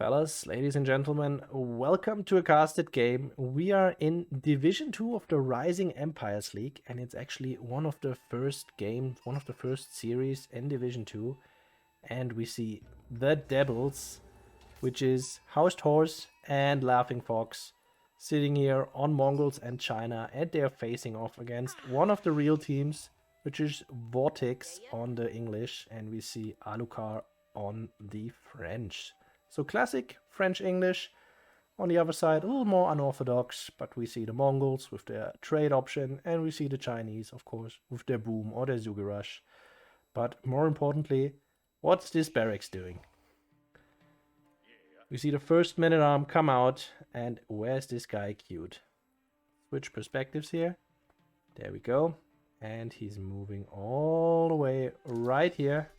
Fellas, ladies and gentlemen, welcome to a casted game. We are in Division 2 of the Rising Empires League, and it's actually one of the first series in Division 2. And we see the DEBILS, which is Housed Horse and Laughing Fox, sitting here on Mongols and China, and they're facing off against one of the real teams, which is Vortex on the English, and we see Alucard on the French. So classic French-English. On the other side, a little more unorthodox, but we see the Mongols with their trade option, and we see the Chinese, of course, with their boom or their Zugi Rush. But more importantly, what's this barracks doing? We see the first man-at-arm come out, and where's this guy queued? Switch perspectives here. There we go. And he's moving all the way right here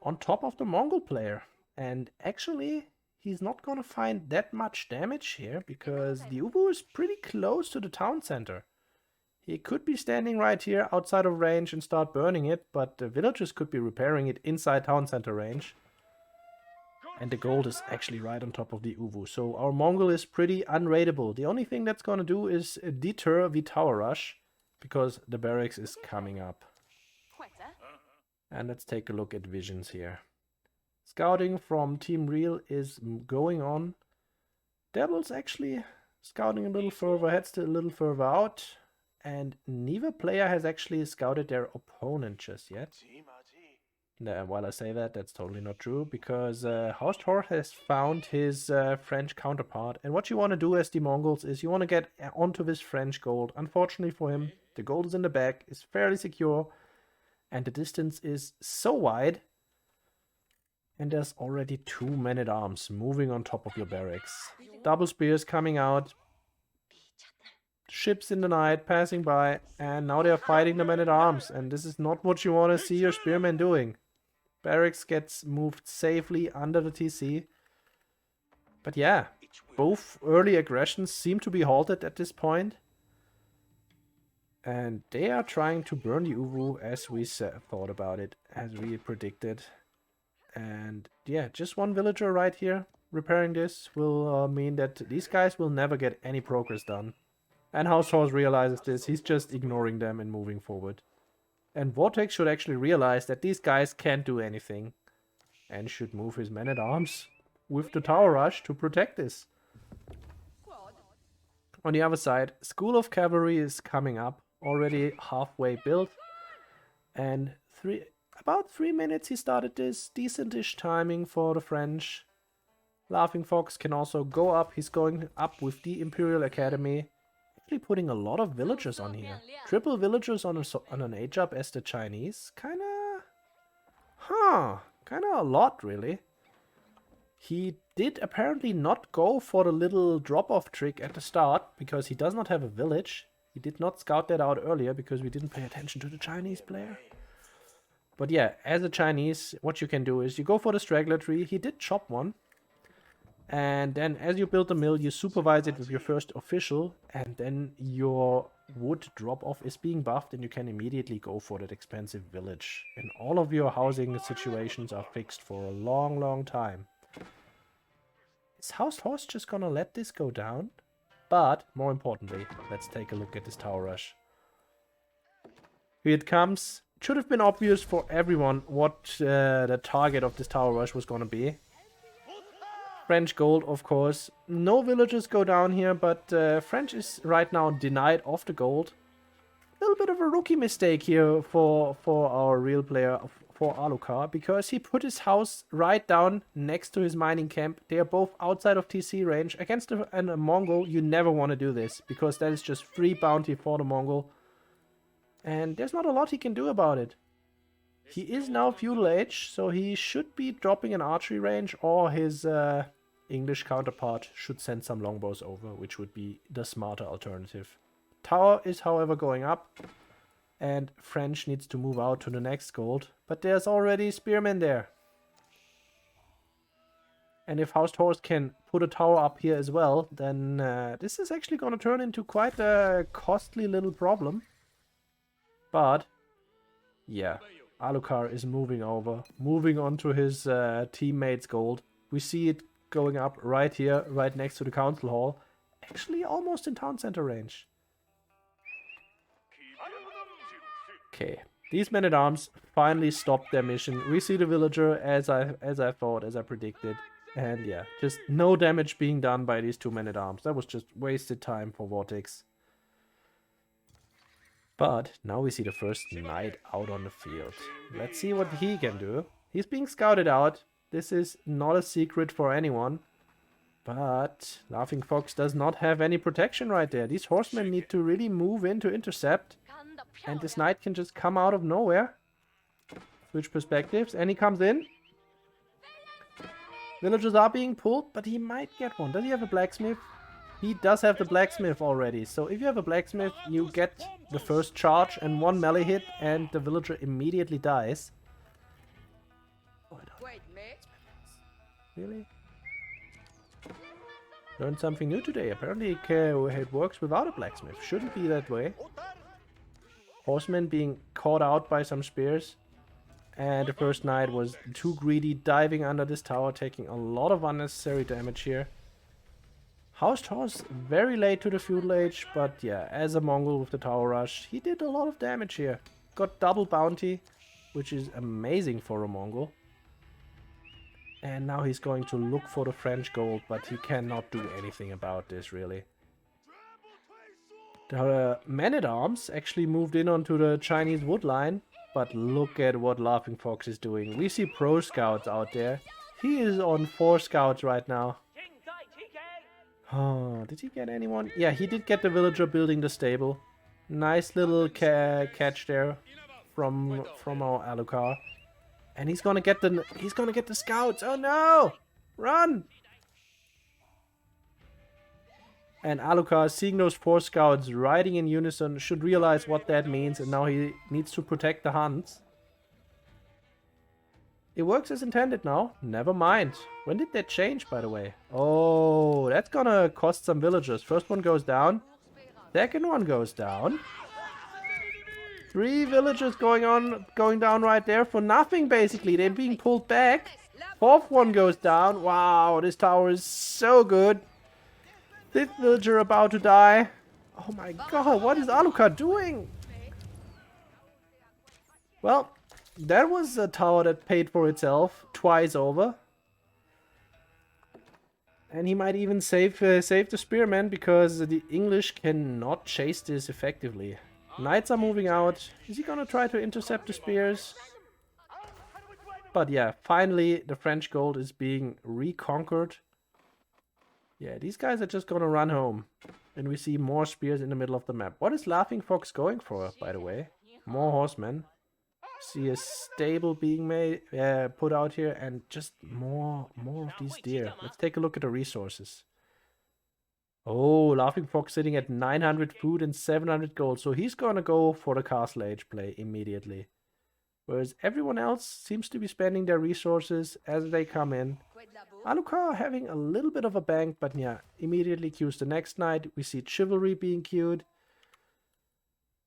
on top of the Mongol player. And actually, he's not going to find that much damage here, because the Ubu is pretty close to the town center. He could be standing right here outside of range and start burning it, but the villagers could be repairing it inside town center range. And the gold is actually right on top of the Ubu, so our Mongol is pretty unraidable. The only thing that's going to do is deter the tower rush, because the barracks is coming up. And let's take a look at visions here. Scouting from Team Real is going on. DEBILS actually scouting a little further, heads a little further out. And neither player has actually scouted their opponent just yet. Now, while I say that, that's totally not true, because Housed Horse has found his French counterpart. And what you want to do as the Mongols is you want to get onto this French gold. Unfortunately for him, the gold is in the back, is fairly secure, and the distance is so wide. And there's already 2 men-at-arms moving on top of your barracks. Double spears coming out. Ships in the night passing by. And now they're fighting the men-at-arms. And this is not what you want to see your spearmen doing. Barracks gets moved safely under the TC. But yeah, both early aggressions seem to be halted at this point. And they are trying to burn the Uvu as we thought about it, as we predicted. And yeah, just one villager right here repairing this will mean that these guys will never get any progress done. And Housed Horse realizes this, he's just ignoring them and moving forward. And Vortex should actually realize that these guys can't do anything, and should move his men-at-arms with the tower rush to protect this. On the other side, School of Cavalry is coming up, already halfway built, and about 3 minutes he started this. Decent-ish timing for the French. Laughing Fox can also go up. He's going up with the Imperial Academy. Actually putting a lot of villagers on here. Triple villagers on an age up as the Chinese. Kinda a lot, really. He did apparently not go for the little drop-off trick at the start, because he does not have a village. He did not scout that out earlier, because we didn't pay attention to the Chinese player. But yeah, as a Chinese, what you can do is you go for the straggler tree. He did chop one. And then as you build the mill, you supervise it with your first official. And then your wood drop-off is being buffed, and you can immediately go for that expensive village. And all of your housing situations are fixed for a long, long time. Is Housed Horse just gonna let this go down? But, more importantly, let's take a look at this tower rush. Here it comes. It should have been obvious for everyone what the target of this tower rush was going to be. French gold, of course. No villagers go down here, but French is right now denied of the gold. A little bit of a rookie mistake here for our real player, for Alucard, because he put his house right down next to his mining camp. They are both outside of TC range. Against a Mongol, you never want to do this, because that is just free bounty for the Mongol. And there's not a lot he can do about it. He is now feudal age, so he should be dropping an archery range, or his English counterpart should send some longbows over, which would be the smarter alternative. Tower is, however, going up, and French needs to move out to the next gold, but there's already spearmen there. And if Housed Horse can put a tower up here as well, then this is actually going to turn into quite a costly little problem. But yeah, Alucard is moving over, moving on to his teammates' gold. We see it going up right here, right next to the council hall. Actually, almost in town center range. Okay, these men-at-arms finally stopped their mission. We see the villager as I thought, as I predicted. And yeah, just no damage being done by these two men-at-arms. That was just wasted time for Vortex. But now we see the first knight out on the field. Let's see what he can do. He's being scouted out. This is not a secret for anyone. But Laughing Fox does not have any protection right there. These horsemen need to really move in to intercept. And this knight can just come out of nowhere. Switch perspectives. And he comes in. Villagers are being pulled, but he might get one. Does he have a blacksmith? He does have the blacksmith already. So if you have a blacksmith, you get the first charge and one melee hit, and the villager immediately dies. Oh, I don't. Really? Learned something new today. Apparently it works without a blacksmith. Shouldn't be that way. Horsemen being caught out by some spears. And the first knight was too greedy, diving under this tower, taking a lot of unnecessary damage here. Housed Horse very late to the feudal age, but yeah, as a Mongol with the tower rush, he did a lot of damage here. Got double bounty, which is amazing for a Mongol. And now he's going to look for the French gold, but he cannot do anything about this really. The men-at-arms actually moved in onto the Chinese wood line. But look at what Laughing Fox is doing. We see pro scouts out there. He is on 4 scouts right now. Oh, did he get anyone? Yeah, he did get the villager building the stable. Nice little catch there from our Alucard. And he's gonna get the scouts. Oh no! Run! And Alucard, seeing those 4 scouts riding in unison, should realize what that means, and now he needs to protect the Huns. It works as intended now. Never mind. When did that change, by the way? Oh, that's gonna cost some villagers. First one goes down. Second one goes down. 3 villagers going down right there for nothing, basically. They're being pulled back. 4th one goes down. Wow, this tower is so good. 5th villager about to die. Oh my god, what is Alucard doing? Well, that was a tower that paid for itself twice over. And he might even save the spearmen, because the English cannot chase this effectively. Knights are moving out. Is he gonna try to intercept the spears? But yeah, finally the French gold is being reconquered. Yeah, these guys are just gonna run home. And we see more spears in the middle of the map. What is Laughing Fox going for, by the way? More horsemen. See a stable being made, put out here, and just more of these deer. Let's take a look at the resources. Oh, Laughing Fox sitting at 900 food and 700 gold. So he's gonna go for the Castle Age play immediately. Whereas everyone else seems to be spending their resources as they come in. Alucard having a little bit of a bank, but yeah, immediately queues the next knight. We see Chivalry being queued.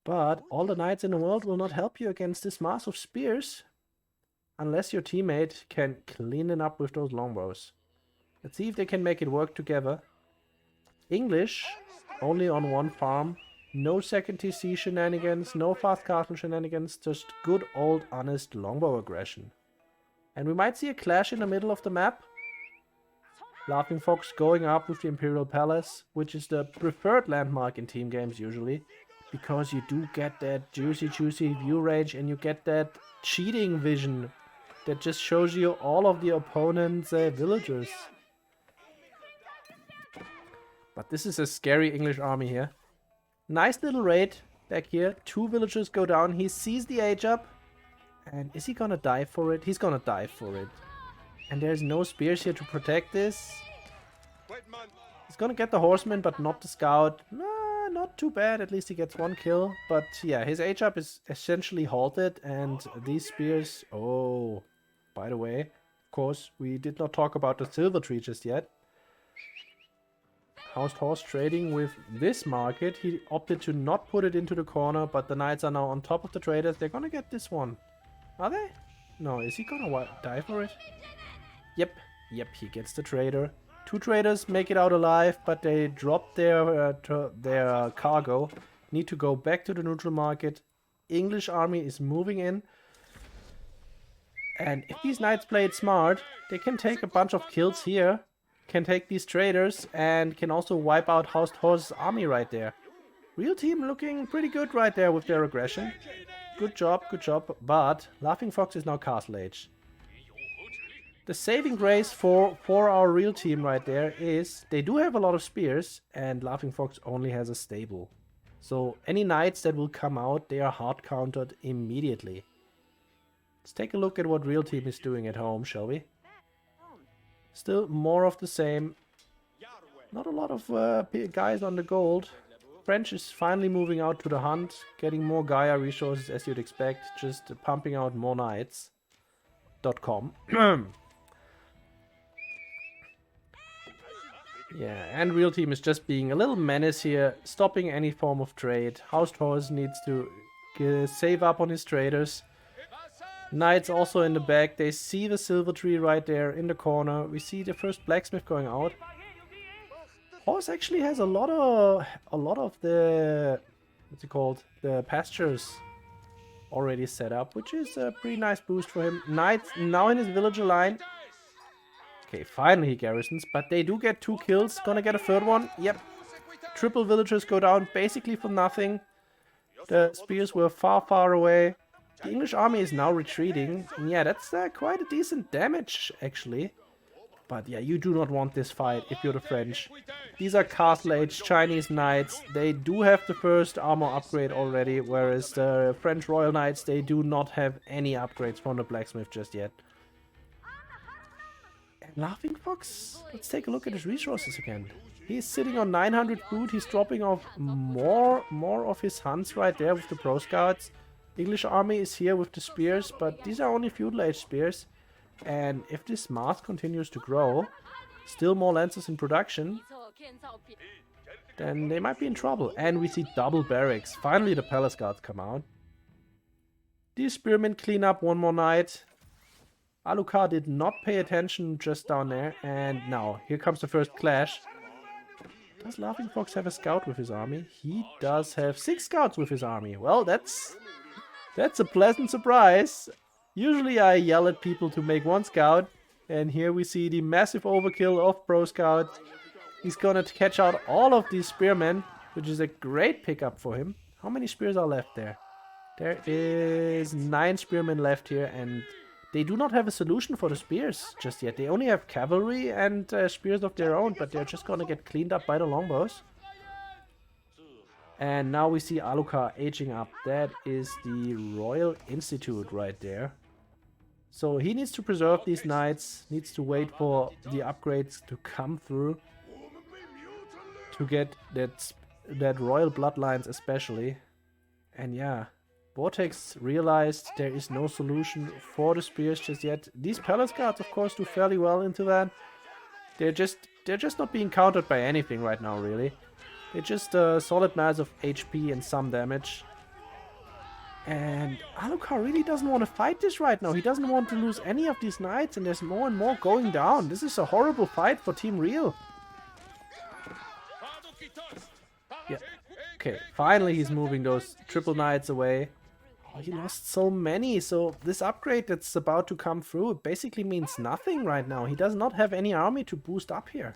But all the knights in the world will not help you against this mass of spears. Unless your teammate can clean it up with those longbows. Let's see if they can make it work together. English, only on 1 farm. No second TC shenanigans, no fast castle shenanigans, just good old honest longbow aggression. And we might see a clash in the middle of the map. Laughing Fox going up with the Imperial Palace, which is the preferred landmark in team games usually. Because you do get that juicy view range, and you get that cheating vision that just shows you all of the opponent's villagers. But this is a scary English army here. Nice little raid back here. 2 villagers go down. He sees the age up. And is he gonna die for it? He's gonna die for it. And there's no spears here to protect this. He's gonna get the horseman, but not the scout. Not too bad. At least he gets 1 kill. But yeah, his age up is essentially halted. And these spears... Oh, by the way, of course, we did not talk about the silver tree just yet. Housed Horse trading with this market. He opted to not put it into the corner, but the knights are now on top of the traders. They're gonna get this one. Are they? No, is he gonna die for it? Yep, Yep, he gets the trader. 2 traders make it out alive, but they drop their cargo. Need to go back to the neutral market. English army is moving in. And if these knights play it smart, they can take a bunch of kills here. Can take these traders and can also wipe out Housed Horse's army right there. Real team looking pretty good right there with their aggression. Good job, but Laughing Fox is now Castle Age. The saving grace for our real team right there is they do have a lot of spears and Laughing Fox only has a stable. So any knights that will come out, they are hard countered immediately. Let's take a look at what real team is doing at home, shall we? Still more of the same. Not a lot of guys on the gold. French is finally moving out to the hunt, getting more Gaia resources as you'd expect, just pumping out more knights. .com. Yeah, and real team is just being a little menace here, stopping any form of trade. Housed Horse needs to save up on his traders. Knights also in the back. They see the silver tree right there in the corner. We see the first blacksmith going out. Horse actually has a lot of the what's it called, the pastures already set up, which is a pretty nice boost for him. Knights now in his villager line. Okay, finally he garrisons, but they do get 2 kills. Gonna get a 3rd one. Yep, triple villagers go down basically for nothing. The spears were far away. The English army is now retreating. Yeah, that's quite a decent damage actually. But yeah, you do not want this fight if you're the French. These are Castle Age Chinese knights. They do have the first armor upgrade already, whereas the French Royal Knights, they do not have any upgrades from the blacksmith just yet. And Laughing Fox, let's take a look at his resources again. He's sitting on 900 food. He's dropping off more of his hunts right there with the pro scouts. English army is here with the spears, but these are only feudal age spears. And if this mass continues to grow, still more lancers in production, then they might be in trouble. And we see double barracks. Finally the palace guards come out. These spearmen clean up one more knight. Alucard did not pay attention just down there. And now, here comes the first clash. Does Laughing Fox have a scout with his army? He does have 6 scouts with his army. Well, that's a pleasant surprise. Usually I yell at people to make 1 scout, and here we see the massive overkill of pro scouts. He's gonna catch out all of these spearmen, which is a great pickup for him. How many spears are left there? There is 9 spearmen left here, and they do not have a solution for the spears just yet. They only have cavalry and spears of their own, but they're just gonna get cleaned up by the longbows. And now we see Alucard aging up. That is the Royal Institute right there. So he needs to preserve these knights, needs to wait for the upgrades to come through to get that royal bloodlines especially. And yeah, Vortex realized there is no solution for the spears just yet. These palace guards of course do fairly well into that. They're just not being countered by anything right now really. They're just a solid mass of HP and some damage. And Alucard really doesn't want to fight this right now. He doesn't want to lose any of these knights, and there's more and more going down. This is a horrible fight for Team Real. Yeah. Okay, finally he's moving those triple knights away. Oh, he lost so many, so this upgrade that's about to come through, it basically means nothing right now. He does not have any army to boost up here.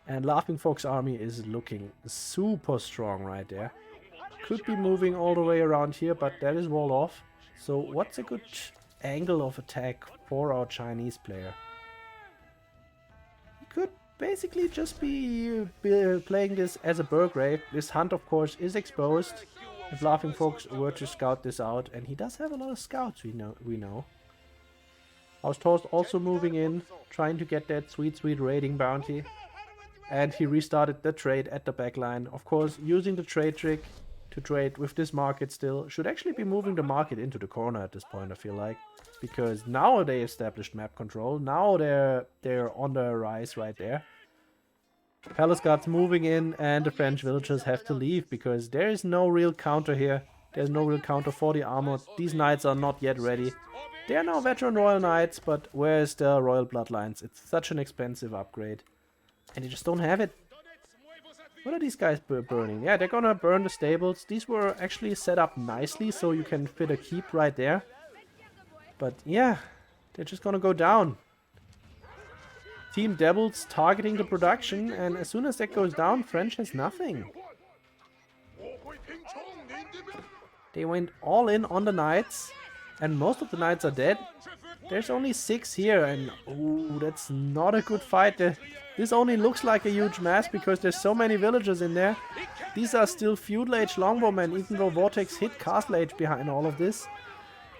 And Laughing Fox army is looking super strong right there. Could be moving all the way around here, but that is walled off. So what's a good angle of attack for our Chinese player? He could basically just be playing this as a Burgrave. This hunt of course is exposed if Laughing Fox were to scout this out, and he does have a lot of scouts, we know. Housed Horse also moving in, trying to get that sweet raiding bounty. And he restarted the trade at the backline. Of course, using the trade trick to trade with this market still. Should actually be moving the market into the corner at this point, I feel like. Because now they established map control. Now they're on the rise right there. Palace guards moving in, and the French villagers have to leave because there is no real counter here. There's no real counter for the armor. These knights are not yet ready. They are now veteran Royal Knights, but where's the Royal Bloodlines? It's such an expensive upgrade. And you just don't have it. What are these guys burning? Yeah, they're gonna burn the stables. These were actually set up nicely, so you can fit a keep right there. But yeah, they're just gonna go down. Team Devils targeting the production, and as soon as that goes down, French has nothing. They went all in on the knights, and most of the knights are dead. There's only 6 here, and ooh, that's not a good fight. This only looks like a huge mess because there's so many villagers in there. These are still feudal age longbowmen, even though Vortex hit castle age behind all of this.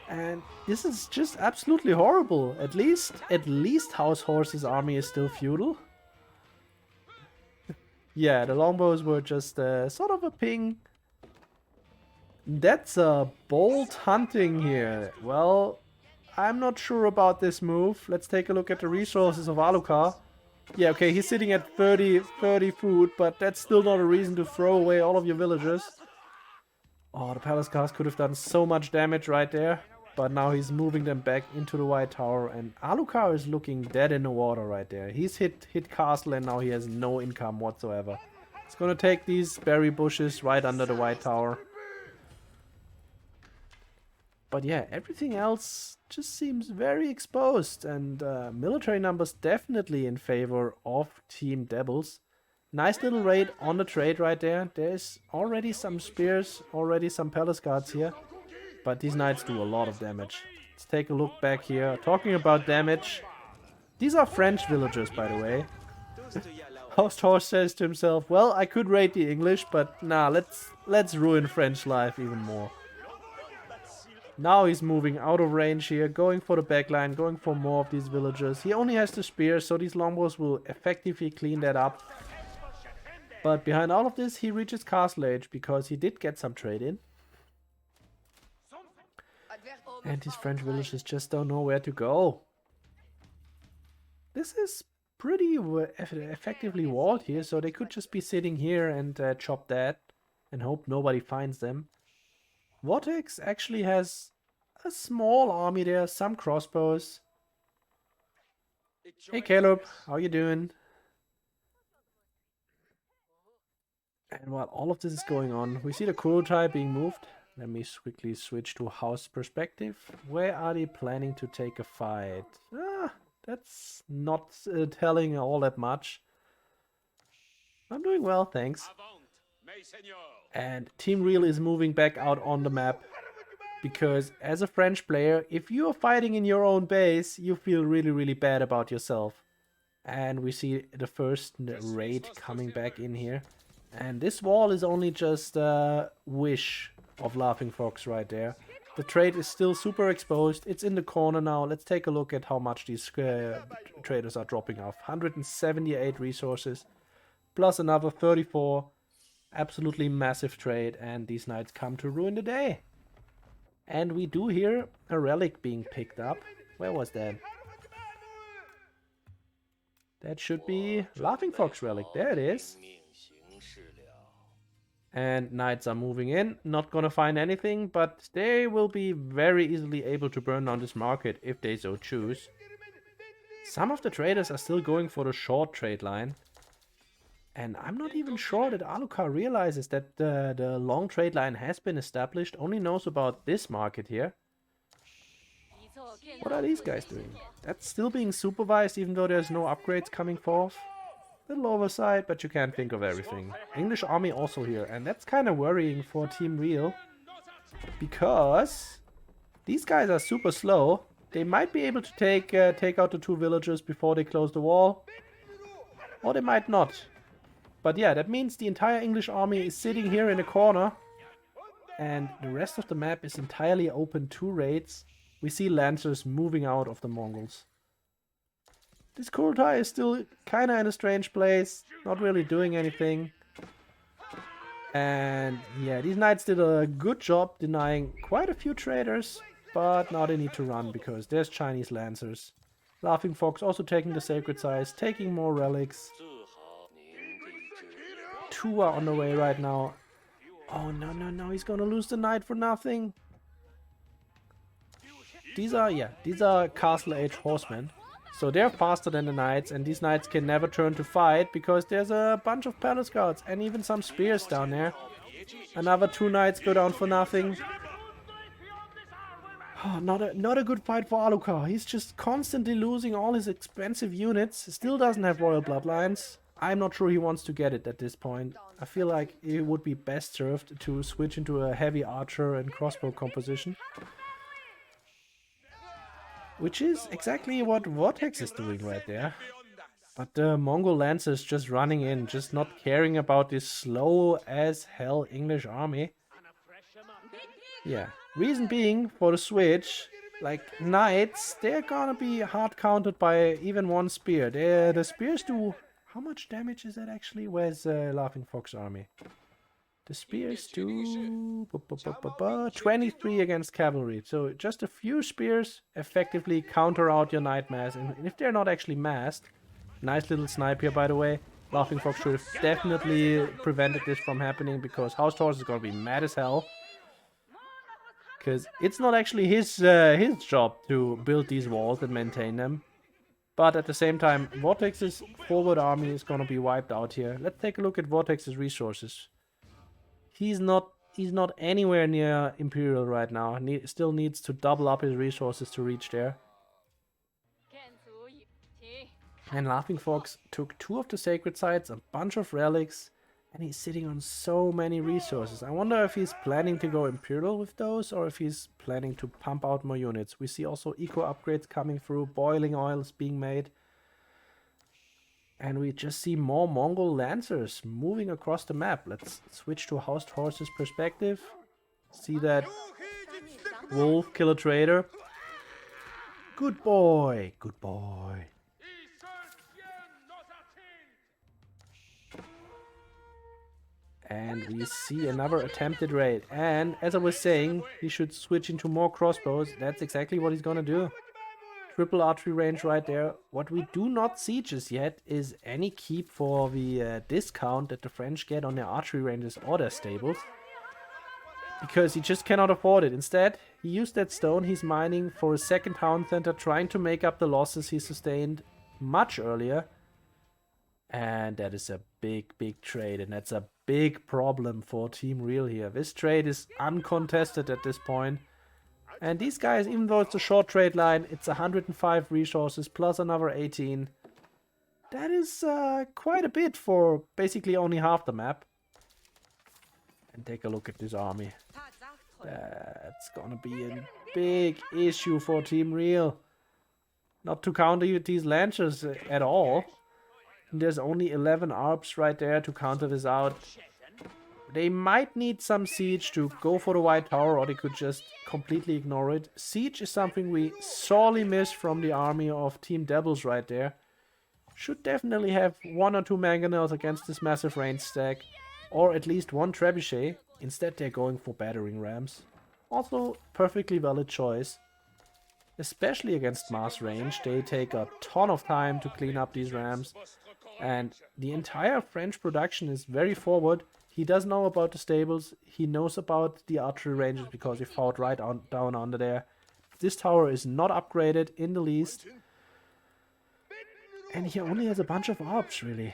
And this is just absolutely horrible. At least House Horse's army is still feudal. Yeah, the longbows were just sort of a ping. That's a bold hunting here. Well, I'm not sure about this move. Let's take a look at the resources of Alucard. Yeah, okay, he's sitting at 30 food, but that's still not a reason to throw away all of your villagers. Oh, the palace cars could have done so much damage right there. But now he's moving them back into the White Tower, and Alucard is looking dead in the water right there. He's hit castle, and now he has no income whatsoever. He's gonna take these berry bushes right under the White Tower. But yeah, everything else just seems very exposed, and military numbers definitely in favor of Team Devils. Nice little raid on the trade right there. There's already some spears, already some palace guards here. But these knights do a lot of damage. Let's take a look back here. Talking about damage. These are French villagers, by the way. House Horse says to himself, well, I could raid the English, but nah, let's ruin French life even more. Now he's moving out of range here, going for the backline, going for more of these villagers. He only has the spears, so these longbows will effectively clean that up. But behind all of this, he reaches castle age because he did get some trade in. And these French villagers just don't know where to go. This is pretty effectively walled here, so they could just be sitting here and chop that and hope nobody finds them. Vortex actually has a small army there, some crossbows. Hey Caleb, how you doing? And while all of this is going on, we see the Kurotai being moved. Let me quickly switch to house perspective. Where are they planning to take a fight? That's not telling all that much. I'm doing well, thanks. And Team Real is moving back out on the map. Because as a French player, if you are fighting in your own base, you feel really bad about yourself. And we see the first raid coming back in here. And this wall is only just a wish of Laughing Fox right there. The trade is still super exposed. It's in the corner now. Let's take a look at how much these traders are dropping off. 178 resources plus another 34. Absolutely massive trade, and these knights come to ruin the day. And we do hear a relic being picked up. Where was that? That should be Laughing Fox relic. There it is. And knights are moving in, not gonna find anything, but they will be very easily able to burn down this market if they so choose. Some of the traders are still going for the short trade line. And I'm not even sure that Alucard realizes that the long trade line has been established, only knows about this market here. What are these guys doing? That's still being supervised even though there's no upgrades coming forth. Little oversight, but you can't think of everything. English army also here, and that's kind of worrying for Team Real. Because these guys are super slow. They might be able to take out the 2 villagers before they close the wall. Or they might not. But yeah, that means the entire English army is sitting here in a corner. And the rest of the map is entirely open to raids. We see lancers moving out of the Mongols. This Kurotai is still kinda in a strange place, not really doing anything. And yeah, these knights did a good job denying quite a few traders, but now they need to run because there's Chinese lancers. Laughing Fox also taking the sacred size, taking more relics. 2 are on the way right now. Oh no, he's gonna lose the knight for nothing. these are castle age horsemen. So they're faster than the knights, and these knights can never turn to fight because there's a bunch of palace guards and even some spears down there. Another 2 knights go down for nothing. Oh, not a good fight for Alucard. He's just constantly losing all his expensive units. Still doesn't have royal bloodlines. I'm not sure he wants to get it at this point. I feel like he would be best served to switch into a heavy archer and crossbow composition. Which is exactly what Vortex is doing right there. But the Mongol Lancers just running in, just not caring about this slow as hell English army. Yeah, reason being for the switch, like knights, they're gonna be hard countered by even 1 spear. The spears do... How much damage is that actually? Where's Laughing Fox army? The spears do 23 against cavalry. So just a few spears effectively counter out your knight mass. And if they're not actually massed, nice little snipe here by the way. Laughing Fox should have definitely prevented this from happening because House Horse is gonna be mad as hell. Because it's not actually his job to build these walls and maintain them. But at the same time, Vortex's forward army is gonna be wiped out here. Let's take a look at Vortex's resources. He's not anywhere near Imperial right now. Still needs to double up his resources to reach there. And Laughing Fox took 2 of the sacred sites, a bunch of relics, and he's sitting on so many resources. I wonder if he's planning to go Imperial with those or if he's planning to pump out more units. We see also eco upgrades coming through, boiling oils being made. And we just see more Mongol Lancers moving across the map. Let's switch to Housed Horses perspective. See that wolf kill a traitor. Good boy, good boy. And we see another attempted raid. And as I was saying, he should switch into more crossbows. That's exactly what he's gonna do. Triple archery range right there. What we do not see just yet is any keep for the discount that the French get on their archery ranges or their stables. Because he just cannot afford it. Instead, he used that stone he's mining for a second town center, trying to make up the losses he sustained much earlier. And that is a big, big trade. And that's a big problem for Team Real here. This trade is uncontested at this point. And these guys, even though it's a short trade line, it's 105 resources plus another 18. That is quite a bit for basically only half the map. And take a look at this army. That's gonna be a big issue for Team Real. Not to counter these lancers at all. There's only 11 ARPs right there to counter this out. They might need some siege to go for the White Tower, or they could just completely ignore it. Siege is something we sorely miss from the army of Team DEBILS right there. Should definitely have 1 or 2 mangonels against this massive range stack, or at least 1 trebuchet. Instead they're going for battering rams. Also perfectly valid choice. Especially against mass range, they take a ton of time to clean up these rams. And the entire French production is very forward. He does know about the stables. He knows about the archery ranges because he fought right down under there. This tower is not upgraded in the least. And he only has a bunch of ARPs, really.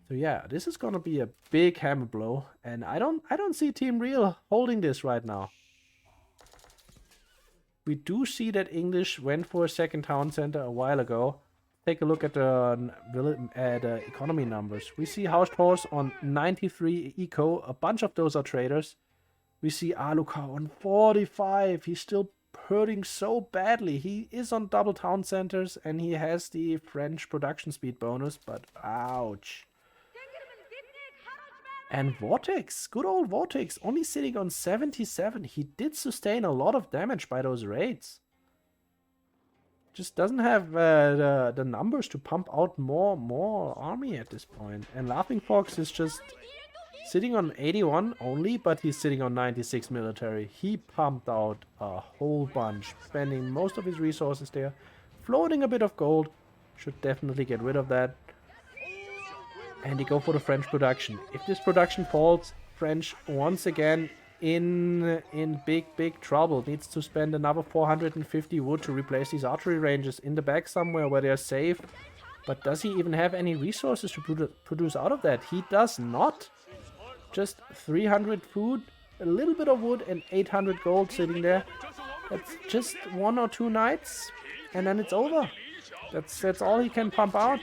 So yeah, this is gonna be a big hammer blow. And I don't see Team Real holding this right now. We do see that English went for a second town center a while ago. Take a look at the economy numbers. We see Housed Horse on 93 eco. A bunch of those are traders. We see Alucard on 45. He's still hurting so badly. He is on double town centers and he has the French production speed bonus, but ouch. And Vortex, good old Vortex, only sitting on 77. He did sustain a lot of damage by those raids. Just doesn't have the numbers to pump out more army at this point. And Laughing Fox is just sitting on 81 only, but he's sitting on 96 military. He pumped out a whole bunch, spending most of his resources there. Floating a bit of gold, should definitely get rid of that. And they go for the French production. If this production falls, French once again in big trouble. Needs to spend another 450 wood to replace these archery ranges in the back somewhere where they're safe. But does he even have any resources to produce out of that? He does not. Just 300 food, a little bit of wood, and 800 gold sitting there. That's just 1 or 2 nights, and then it's over. That's all he can pump out.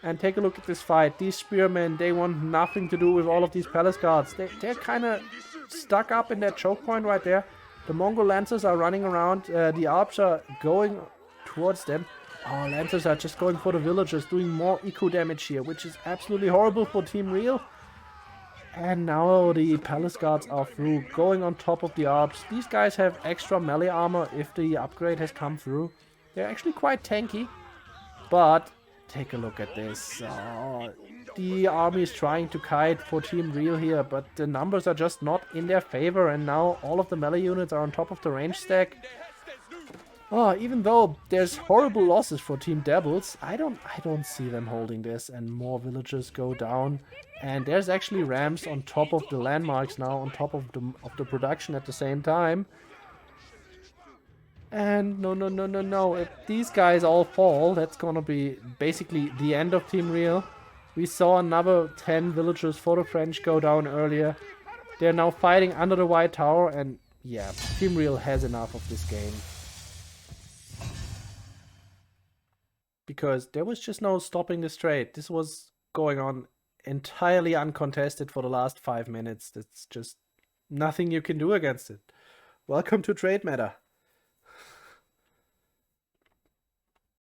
And take a look at this fight. These spearmen, they want nothing to do with all of these palace guards. They're kind of stuck up in that choke point right there. The Mongol lancers are running around. The Alps are going towards them. Oh, lancers are just going for the villagers, doing more eco damage here, which is absolutely horrible for Team Real. And now the palace guards are through, going on top of the Alps. These guys have extra melee armor if the upgrade has come through. They're actually quite tanky, but take a look at this. The army is trying to kite for Team Real here, but the numbers are just not in their favor, and now all of the melee units are on top of the range stack. Even though there's horrible losses for Team DEBILS, I don't see them holding this, and more villagers go down. And there's actually rams on top of the landmarks now, on top of the production at the same time. And no. If these guys all fall, that's gonna be basically the end of Team Real. We saw another 10 villagers for the French go down earlier. They're now fighting under the White Tower, and yeah, Team Real has enough of this game. Because there was just no stopping this trade. This was going on entirely uncontested for the last 5 minutes. That's just nothing you can do against it. Welcome to Trade Meta.